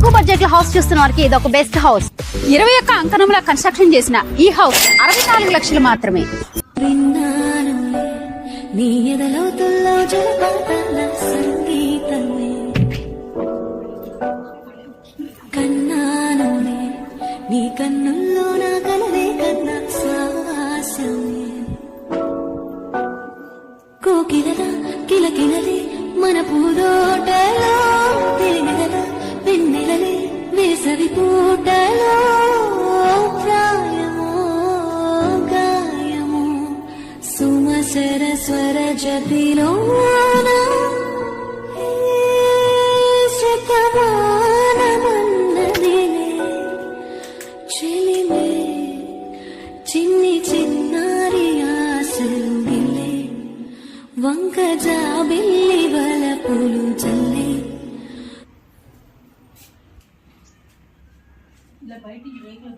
తక్కువ బడ్జెట్ లో హౌస్ చూస్తున్న వారికి ఇది ఒక బెస్ట్ హౌస్. 21 అంకణంలో కన్స్ట్రక్షన్ చేసిన ఈ హౌస్ 64 లక్షలు మాత్రమే. నీ ఎదలోతుల్లో జలపాతాల సంగీతమే కన్నానులే నీ కన్నుల్లో నా కలలే కన్నా శ్వాసమే కోకిలల కిలకిలలే మన పూదోటలో తెలినెలల వెన్నెలలే వేసవి పూటలో ప్రాయమో గాయమో సుమసర స్వర జతిలోన శతమానమన్నదిలే చెలిమే చిన్ని చిన్నారి ఆశలు గిల్లే వంక జాబిల్లి వలపులు చల్లే. ఇలా బయటికి వేగలు